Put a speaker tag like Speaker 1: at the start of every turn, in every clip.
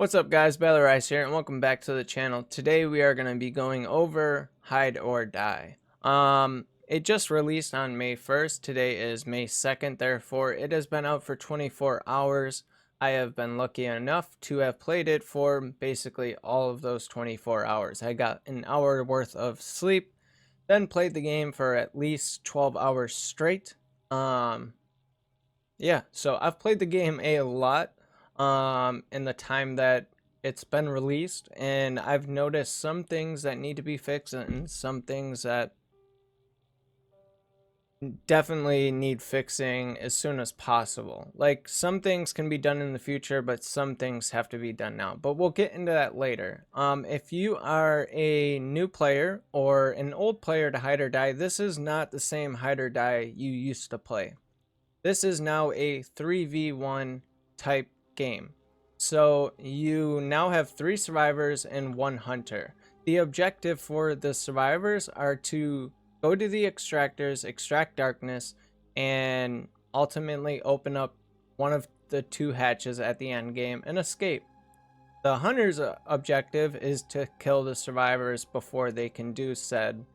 Speaker 1: What's up guys, Battleice here and welcome back to the channel. Today we are going to be going over Hide or Die. It just released on May 1st. Today is May 2nd, therefore it has been out for 24 hours. I have been lucky enough to have played it for basically all of those 24 hours. I got an hour worth of sleep, then played the game for at least 12 hours straight. Yeah, so I've played the game a lot in the time that it's been released, and I've noticed some things that need to be fixed and some things that definitely need fixing as soon as possible. Like, some things can be done in the future, but some things have to be done now. But we'll get into that later. If you are a new player or an old player to Hide or Die, this is not the same Hide or Die you used to play. This is now a 3v1 type game. So you now have 3 survivors and 1 hunter. The objective for the survivors are to go to the extractors, extract darkness, and ultimately open up one of the 2 hatches at the end game and escape. The hunter's objective is to kill the survivors before they can do said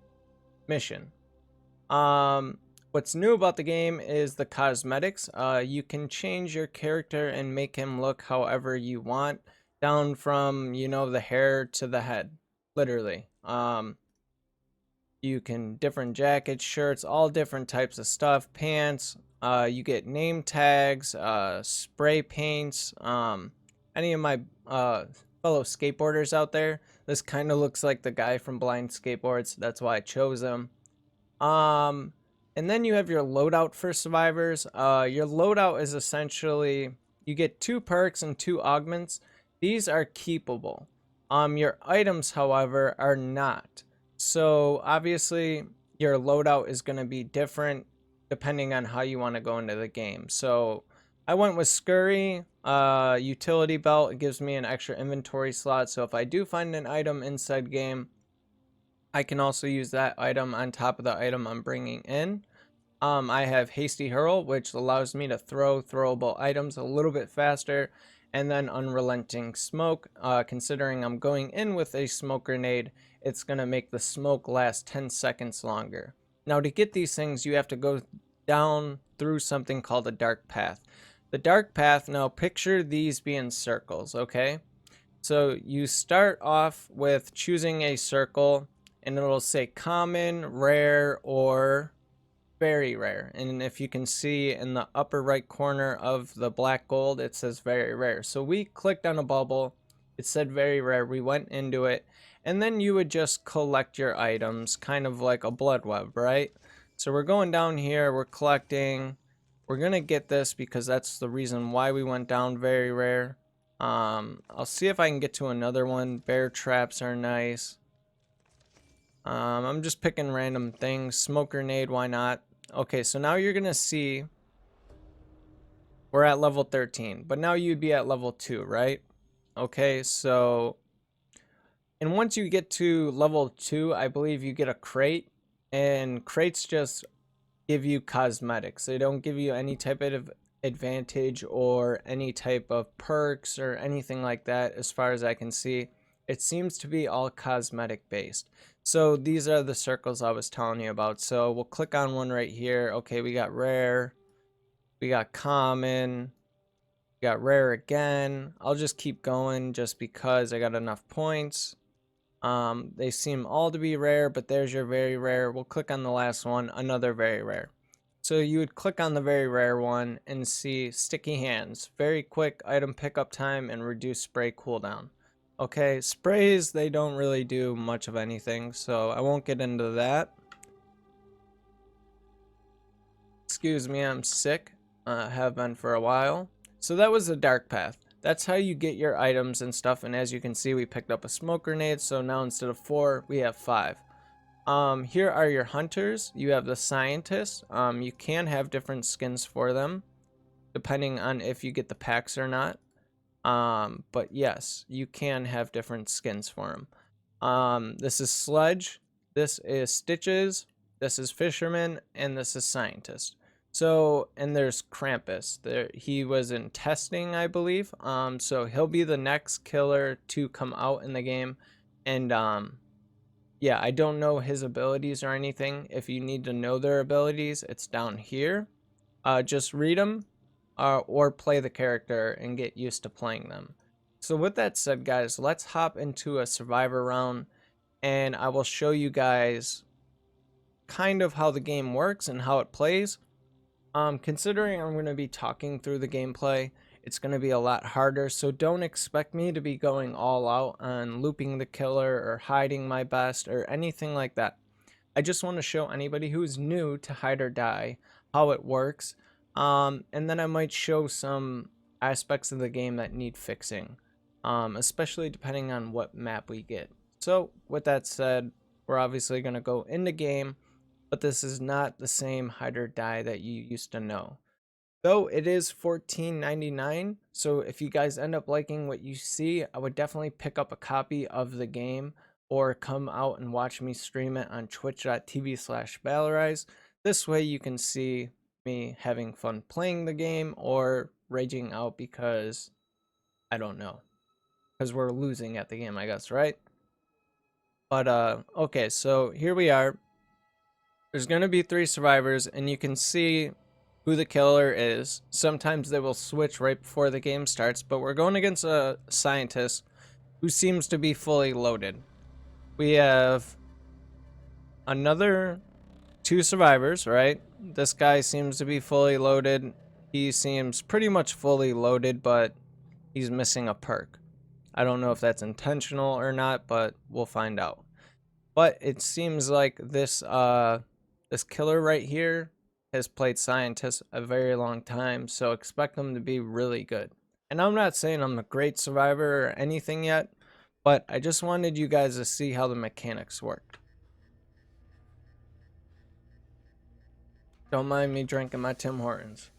Speaker 1: mission. What's new about the game is the cosmetics. You can change your character and make him look however you want, down from, the hair to the head, literally. You can different jackets, shirts, all different types of stuff, pants. You get name tags, spray paints. Any of my fellow skateboarders out there, this kind of looks like the guy from Blind Skateboards. That's why I chose him. And then you have your loadout for survivors. Your loadout is essentially, you get 2 perks and 2 augments. These are keepable. Your items, however, are not. So obviously your loadout is going to be different depending on how you want to go into the game. So I went with Scurry, utility belt. It gives me an extra inventory slot. So if I do find an item inside game, I can also use that item on top of the item I'm bringing in. I have Hasty Hurl, which allows me to throw throwable items a little bit faster. And then Unrelenting Smoke. Considering I'm going in with a smoke grenade, it's going to make the smoke last 10 seconds longer. Now, to get these things, you have to go down through something called a dark path. The dark path, now picture these being circles, okay? So you start off with choosing a circle, and it'll say common, rare, or very rare. And if you can see in the upper right corner of the black gold, it says very rare. So we clicked on a bubble, it said very rare, we went into it, and then you would just collect your items, kind of like a blood web, right? So we're going down here, we're collecting, we're gonna get this because that's the reason why we went down very rare. I'll see if I can get to another one. Bear traps are nice. I'm just picking random things. Smoke grenade, why not? Okay, so now you're gonna see we're at level 13, but now you'd be at level 2, right? Okay, so and once you get to level 2, I believe you get a crate, and crates just give you cosmetics. They don't give you any type of advantage or any type of perks or anything like that as far as I can see. It seems to be all cosmetic based. So these are the circles I was telling you about. So we'll click on one right here. Okay, we got rare, we got common, we got rare again. I'll just keep going just because I got enough points. They seem all to be rare, but there's your very rare. We'll click on the last one, another very rare. So you would click on the very rare one and see sticky hands, very quick item pickup time, and reduced spray cooldown. Okay, sprays, they don't really do much of anything, so I won't get into that. Excuse me, I'm sick. Have been for a while. So that was the dark path. That's how you get your items and stuff, and as you can see, we picked up a smoke grenade, so now instead of 4, we have 5. Here are your hunters. You have the scientists. You can have different skins for them, depending on if you get the packs or not. But yes, you can have different skins for them. This is Sledge, this is Stitches, this is Fisherman, and this is Scientist. So, and there's Krampus. There, he was in testing, I believe. So he'll be the next killer to come out in the game, and yeah, I don't know his abilities or anything. If you need to know their abilities, it's down here. Just read them, or play the character and get used to playing them. So with that said, guys, let's hop into a survivor round, and I will show you guys kind of how the game works and how it plays. Considering I'm going to be talking through the gameplay, it's going to be a lot harder, so don't expect me to be going all out on looping the killer or hiding my best or anything like that. I just want to show anybody who's new to Hide or Die how it works, and then I might show some aspects of the game that need fixing, especially depending on what map we get. So with that said, we're obviously going to go into game, but this is not the same Hide or Die that you used to know. Though it is $14.99, so if you guys end up liking what you see, I would definitely pick up a copy of the game or come out and watch me stream it on twitch.tv/Valorize. This way you can see me having fun playing the game or raging out because, I don't know, because we're losing at the game, I guess, right? But okay, so here we are. There's going to be 3 survivors, and you can see who the killer is. Sometimes they will switch right before the game starts, but we're going against a scientist who seems to be fully loaded. We have another 2 survivors, right? This guy seems to be fully loaded. He seems pretty much fully loaded, but he's missing a perk. I don't know if that's intentional or not, but we'll find out. But it seems like this this killer right here has played scientist a very long time, so expect them to be really good. And I'm not saying I'm a great survivor or anything yet, but I just wanted you guys to see how the mechanics work. Don't mind me drinking my Tim Hortons.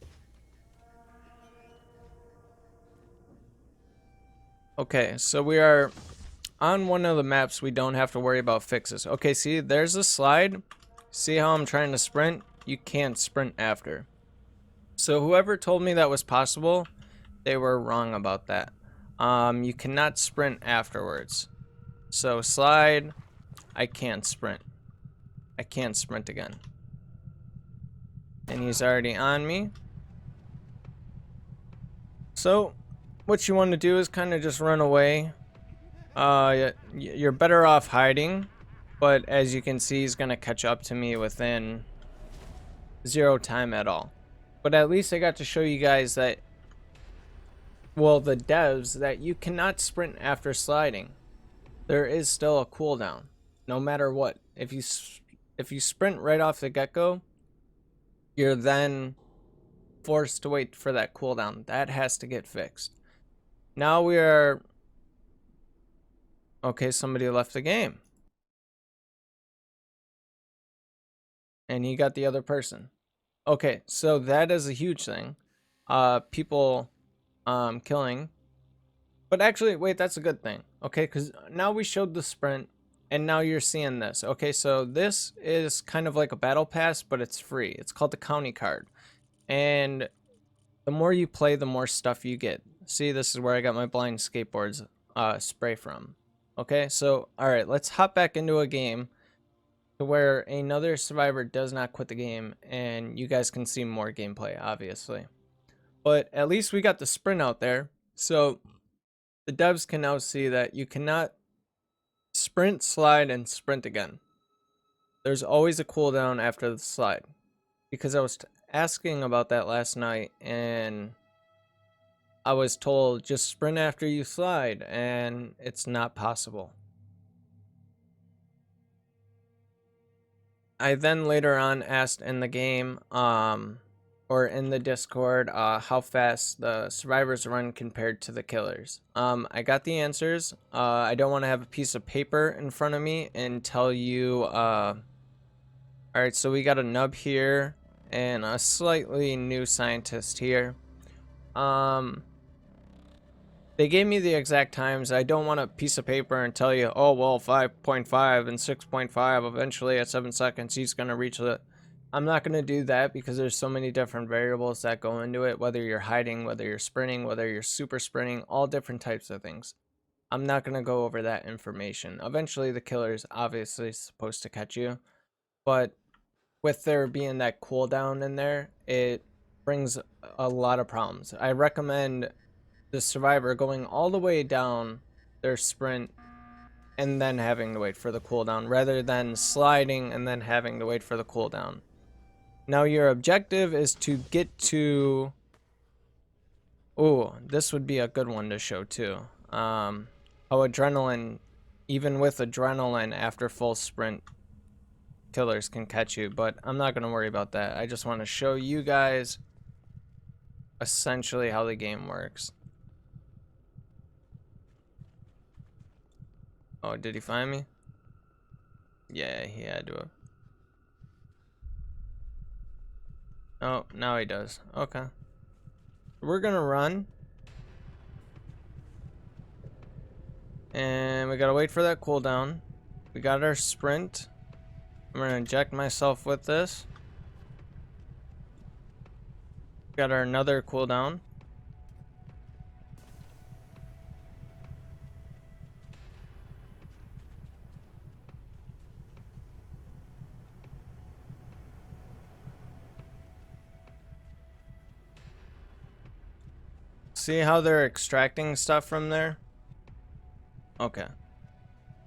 Speaker 1: Okay, so we are on one of the maps we don't have to worry about fixes. Okay, see, there's a slide. See how I'm trying to sprint? You can't sprint after. So whoever told me that was possible, they were wrong about that. You cannot sprint afterwards. So slide, I can't sprint. I can't sprint again. And he's already on me. So what you want to do is kind of just run away. You're better off hiding, but as you can see, he's gonna catch up to me within 0 time at all. But at least I got to show you guys that, well, the devs, that you cannot sprint after sliding. There is still a cooldown, no matter what. If you sprint right off the get-go, you're then forced to wait for that cooldown. That has to get fixed. Now we are... Okay, somebody left the game. And he got the other person. Okay, so that is a huge thing. People killing. But actually, wait, that's a good thing. Okay, because now we showed the sprint, and now you're seeing this. Okay, so this is kind of like a battle pass, but it's free. It's called the County Card. And the more you play, the more stuff you get. See, this is where I got my blind skateboards spray from. Okay, so, alright, let's hop back into a game to where another survivor does not quit the game, and you guys can see more gameplay, obviously. But at least we got the sprint out there, so the devs can now see that you cannot sprint, slide, and sprint again. There's always a cooldown after the slide, because I was asking about that last night, and I was told just sprint after you slide, and it's not possible. I then later on asked in the game, or in the Discord, how fast the survivors run compared to the killers. I got the answers. I don't want to have a piece of paper in front of me and tell you, alright, so we got a nub here and a slightly new scientist here. They gave me the exact times. I don't want a piece of paper and tell you, oh, well, 5.5 and 6.5, eventually at 7 seconds, he's going to reach it. I'm not going to do that because there's so many different variables that go into it, whether you're hiding, whether you're sprinting, whether you're super sprinting, all different types of things. I'm not going to go over that information. Eventually the killer is obviously supposed to catch you, but with there being that cooldown in there, it brings a lot of problems. I recommend the survivor going all the way down their sprint and then having to wait for the cooldown rather than sliding and then having to wait for the cooldown. Now your objective is to get to... Oh, this would be a good one to show too. How adrenaline, even with adrenaline after full sprint, killers can catch you, but I'm not going to worry about that. I just want to show you guys essentially how the game works. Oh, did he find me? Yeah, he had to have. Oh, now he does. Okay. We're gonna run. And we gotta wait for that cooldown. We got our sprint. I'm gonna inject myself with this. Got our another cooldown. See how they're extracting stuff from there? Okay.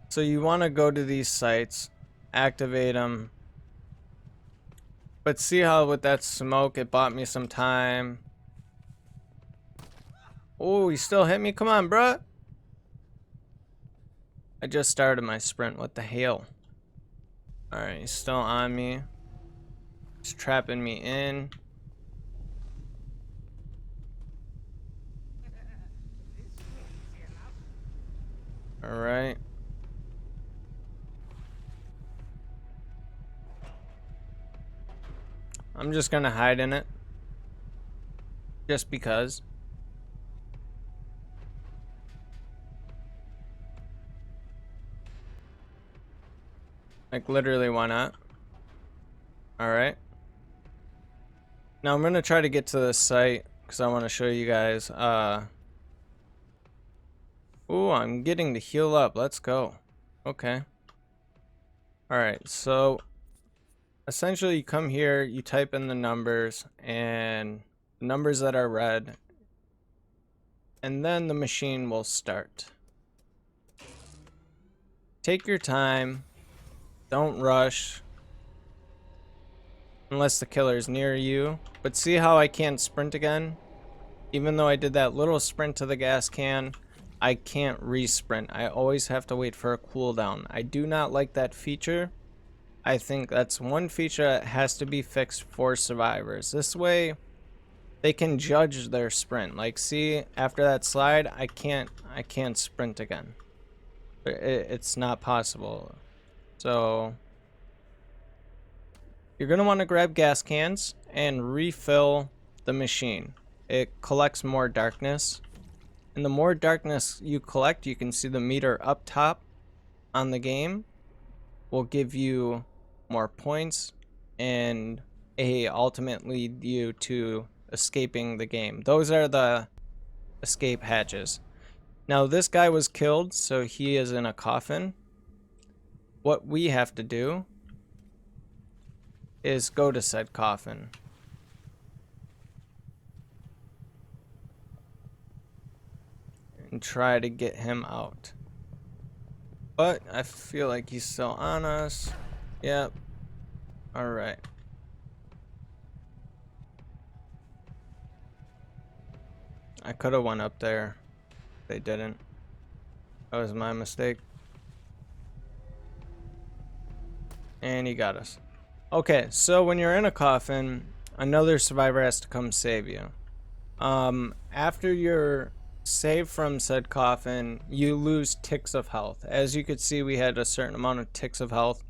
Speaker 1: So you want to go to these sites, activate them. But see how with that smoke, it bought me some time. Oh, he still hit me? Come on, bruh. I just started my sprint. What the hell? Alright, he's still on me. He's trapping me in. Alright. I'm just gonna hide in it. Just because. Like, literally, why not? Alright. Now I'm gonna try to get to this site because I want to show you guys. Ooh, I'm getting to heal up. Let's go. Okay. Alright, so essentially you come here, you type in the numbers and the numbers that are red, and then the machine will start. Take your time. Don't rush. Unless the killer is near you. But see how I can't sprint again? Even though I did that little sprint to the gas can, I can't re-sprint. I always have to wait for a cooldown. I do not like that feature. I think that's one feature that has to be fixed for survivors. This way, they can judge their sprint. Like, see, after that slide, I can't sprint again. It's not possible. So you're gonna want to grab gas cans and refill the machine. It collects more darkness. And the more darkness you collect, you can see the meter up top on the game will give you more points and ultimately lead you to escaping the game. Those are the escape hatches. Now this guy was killed, so he is in a coffin. What we have to do is go to said coffin. And try to get him out. But I feel like he's still on us. Yep. Alright. I could have went up there. They didn't. That was my mistake. And he got us. Okay, so when you're in a coffin, another survivor has to come save you. After you're saved from said coffin, you lose ticks of health. As you could see, we had a certain amount of ticks of health.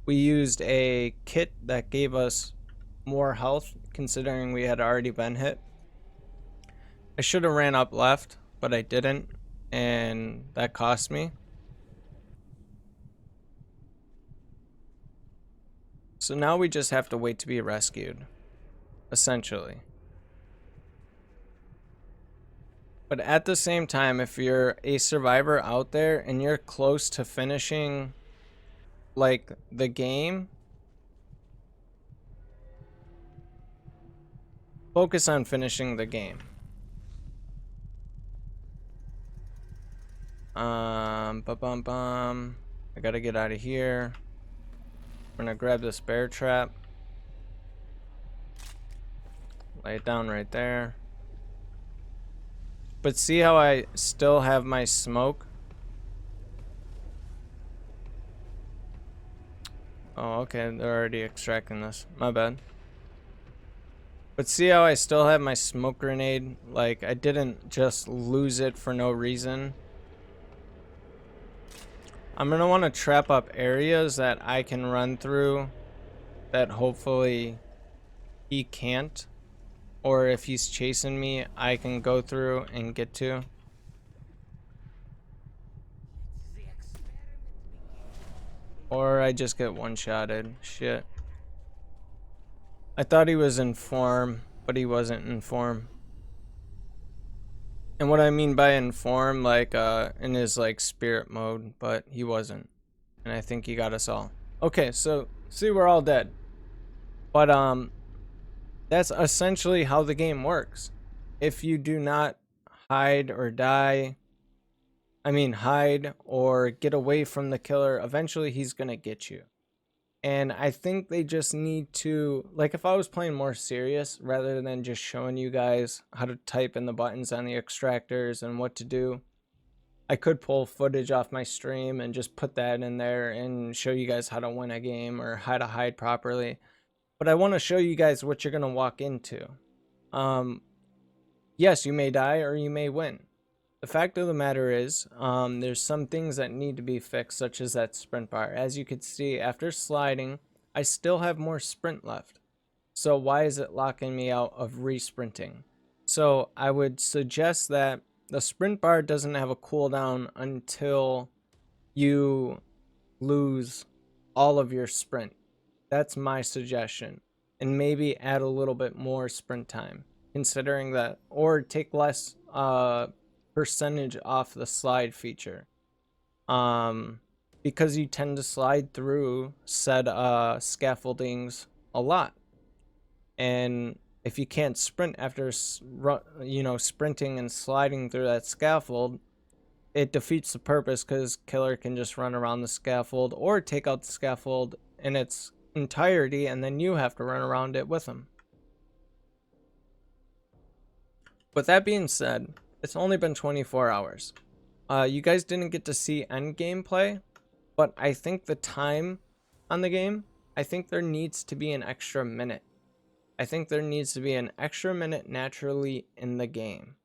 Speaker 1: We used a kit that gave us more health, considering we had already been hit. I should have ran up left, but I didn't, and that cost me. So now we just have to wait to be rescued, essentially. But at the same time, if you're a survivor out there and you're close to finishing like the game, focus on finishing the game. I gotta get out of here. I'm gonna grab this bear trap. Lay it down right there. But see how I still have my smoke? Oh, okay, they're already extracting this. My bad. But see how I still have my smoke grenade? Like, I didn't just lose it for no reason. I'm gonna want to trap up areas that I can run through that hopefully he can't. Or if he's chasing me, I can go through and get to. Or I just get one-shotted. Shit. I thought he was in form, but he wasn't in form. And what I mean by in form, like in his like spirit mode, but he wasn't. And I think he got us all. Okay, so see, we're all dead. But that's essentially how the game works. If you do not hide or die, hide or get away from the killer, eventually he's gonna get you. And I think they just need to, like, if I was playing more serious rather than just showing you guys how to type in the buttons on the extractors and what to do, I could pull footage off my stream and just put that in there and show you guys how to win a game or how to hide properly. But I want to show you guys what you're going to walk into. Yes, you may die or you may win. The fact of the matter is, there's some things that need to be fixed, such as that sprint bar. As you can see, after sliding, I still have more sprint left. So why is it locking me out of re-sprinting? So I would suggest that the sprint bar doesn't have a cooldown until you lose all of your sprint. That's my suggestion. And maybe add a little bit more sprint time, considering that, or take less percentage off the slide feature, because you tend to slide through said scaffoldings a lot, and if you can't sprint after sprinting and sliding through that scaffold, it defeats the purpose, because killer can just run around the scaffold or take out the scaffold in its entirety, and then you have to run around it with him. With that being said, it's only been 24 hours. You guys didn't get to see end gameplay, but I think the time on the game, I think there needs to be an extra minute. I think there needs to be an extra minute naturally in the game.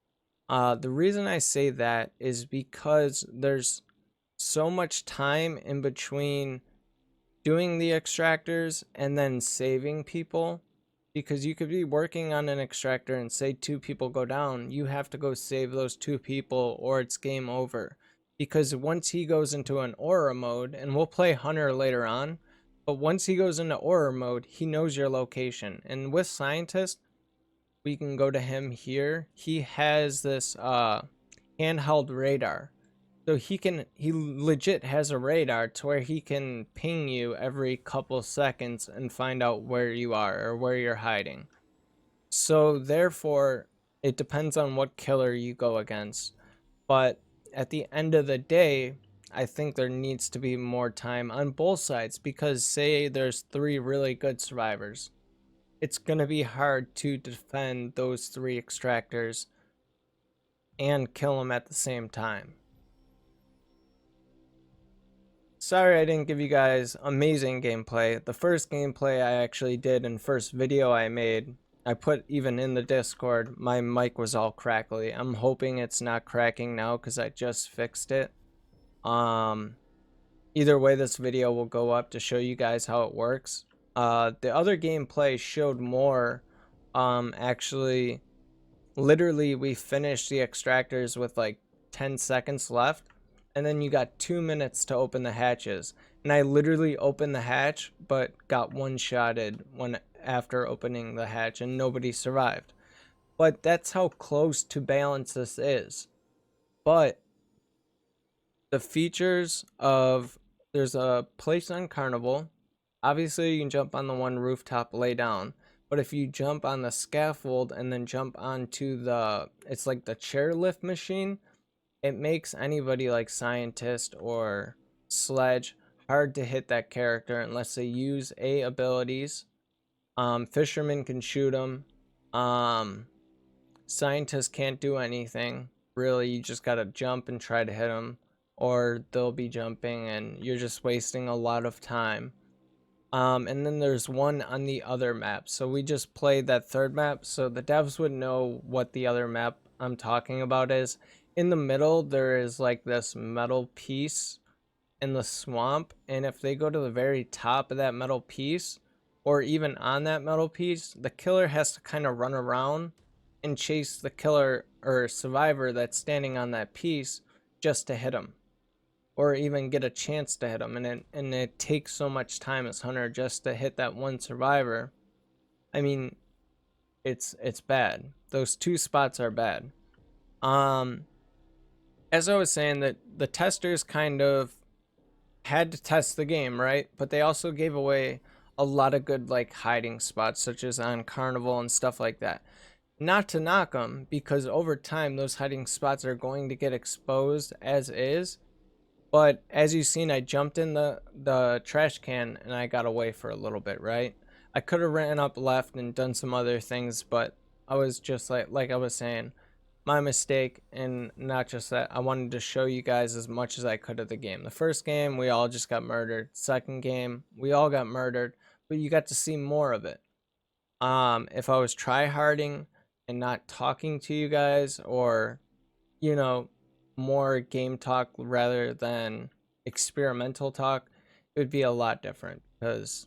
Speaker 1: The reason I say that is because there's so much time in between doing the extractors and then saving people. Because you could be working on an extractor and say 2 people go down, you have to go save those 2 people or it's game over. Because once he goes into an aura mode, and we'll play Hunter later on, but once he goes into aura mode, he knows your location. And with Scientist, we can go to him here. He has this handheld radar. So he legit has a radar to where he can ping you every couple seconds and find out where you are or where you're hiding. So therefore, it depends on what killer you go against. But at the end of the day, I think there needs to be more time on both sides, because say there's 3 really good survivors. It's going to be hard to defend those 3 extractors and kill them at the same time. Sorry I didn't give you guys amazing gameplay. The first gameplay I actually did and first video I made, I put even in the Discord, my mic was all crackly. I'm hoping it's not cracking now because I just fixed it. Either way, this video will go up to show you guys how it works. The other gameplay showed more. Actually, literally we finished the extractors with like 10 seconds left. and then you got 2 minutes to open the hatches. And I literally opened the hatch, but got one-shotted when after opening the hatch, and nobody survived. But that's how close to balance this is. But the features of, there's a place on Carnival. Obviously, you can jump on the one rooftop, lay down. But if you jump on the scaffold and then jump onto the, it's like the chairlift machine, it makes anybody like Scientist or Sledge hard to hit that character unless they use A abilities. Fisherman can shoot them. Scientist can't do anything. Really, you just gotta jump and try to hit them, or they'll be jumping and you're just wasting a lot of time. And then there's one on the other map. So we just played that third map, so the devs would know what the other map I'm talking about is. In the middle, there is like this metal piece in the swamp, and if they go to the very top of that metal piece, or even on that metal piece, the killer has to kind of run around and chase the killer or survivor that's standing on that piece just to hit him, or even get a chance to hit him. And it takes so much time as Hunter just to hit that one survivor. I mean, it's bad. Those two spots are bad. As I was saying, that the testers kind of had to test the game, right? But they also gave away a lot of good like hiding spots, such as on Carnival and stuff like that. Not to knock them, because over time those hiding spots are going to get exposed as is. But as you've seen, I jumped in the trash can and I got away for a little bit, right? I could have ran up left and done some other things, but I was just like I was saying, my mistake. And not just that, I wanted to show you guys as much as I could of the game. The first game, we all just got murdered. Second game, we all got murdered, but you got to see more of it. If I was tryharding and not talking to you guys, or you know, more game talk rather than experimental talk, it would be a lot different, because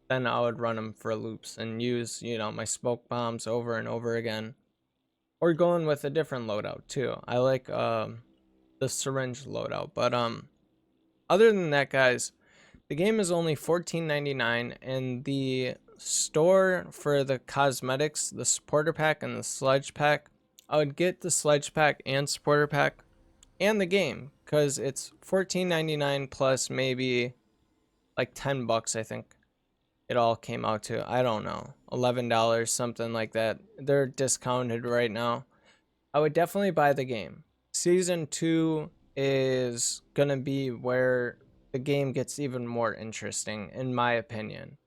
Speaker 1: then I would run them for loops and use, my smoke bombs over and over again, or going with a different loadout too. I like the syringe loadout. But other than that, guys, the game is only $14.99, and the store for the cosmetics, the supporter pack and the sledge pack, I would get the sledge pack and supporter pack and the game, because it's $14.99 plus maybe like $10, I think it all came out to. I don't know, $11, something like that. They're discounted right now. I would definitely buy the game. Season 2 is gonna be where the game gets even more interesting, in my opinion.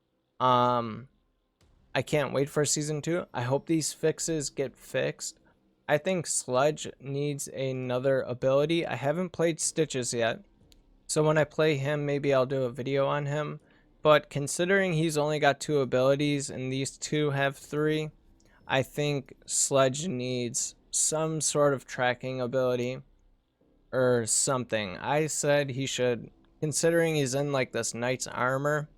Speaker 1: I can't wait for season 2. I hope these fixes get fixed. I think Sledge needs another ability. I haven't played Stitches yet, so when I play him, maybe I'll do a video on him. But considering he's only got 2 abilities and these two have 3, I think Sledge needs some sort of tracking ability or something. I said he should, considering he's in like this knight's armor,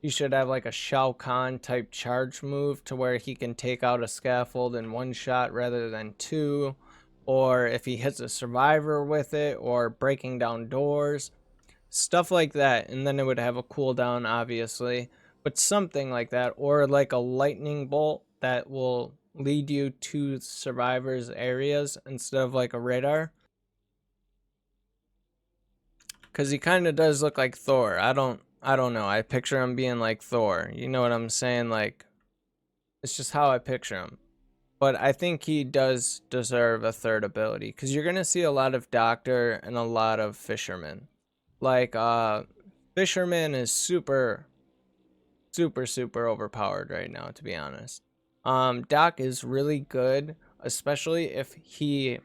Speaker 1: he should have like a Shao Kahn type charge move to where he can take out a scaffold in one shot rather than 2, or if he hits a survivor with it, or breaking down doors, stuff like that. And then it would have a cooldown, obviously, but something like that, or like a lightning bolt that will lead you to survivors areas instead of like a radar, because he kind of does look like Thor. I don't know, I picture him being like Thor, you know what I'm saying? Like, it's just how I picture him. But I think he does deserve a third ability, because you're gonna see a lot of doctor and a lot of fisherman. Like fisherman is super overpowered right now, to be honest. Doc is really good, especially if he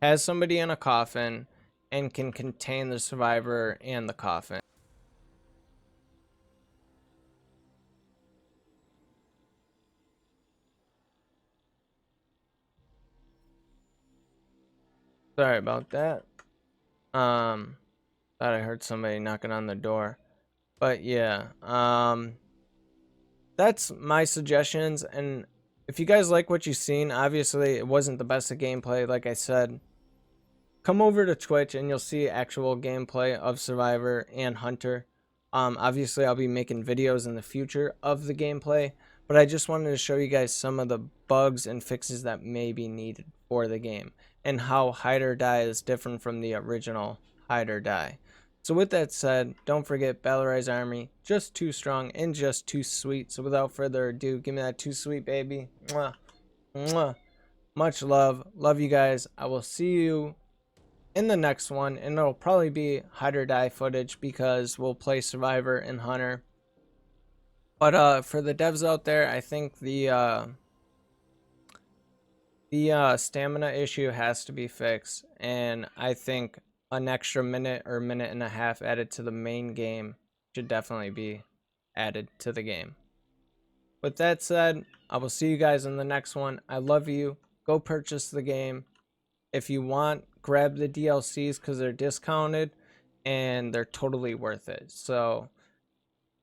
Speaker 1: has somebody in a coffin and can contain the survivor and the coffin. Sorry about that. Thought I heard somebody knocking on the door. But yeah, that's my suggestions. And if you guys like what you've seen, obviously it wasn't the best of gameplay, like I said. come over to Twitch and you'll see actual gameplay of Survivor and Hunter. Obviously, I'll be making videos in the future of the gameplay, but I just wanted to show you guys some of the bugs and fixes that may be needed for the game, and how Hide or Die is different from the original Hide or Die. So with that said, don't forget Battle Rise Army, just too strong and just too sweet. So without further ado, give me that too sweet, baby. Mwah. Mwah. Much love. Love you guys. I will see you in the next one, and it'll probably be Hide or Die footage because we'll play Survivor and Hunter. But for the devs out there, I think the stamina issue has to be fixed, and I think an extra minute or minute and a half added to the main game should definitely be added to the game. With that said, I will see you guys in the next one. I love you. Go purchase the game. If you want, grab the DLCs because they're discounted and they're totally worth it. So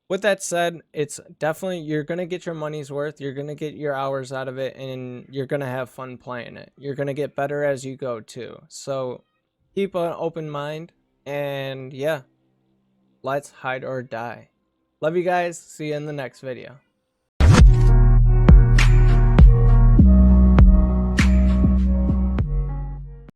Speaker 1: with that said, it's definitely, you're going to get your money's worth. You're going to get your hours out of it, and you're going to have fun playing it. You're going to get better as you go too. So keep an open mind, and yeah, let's hide or die. Love you guys. See you in the next video.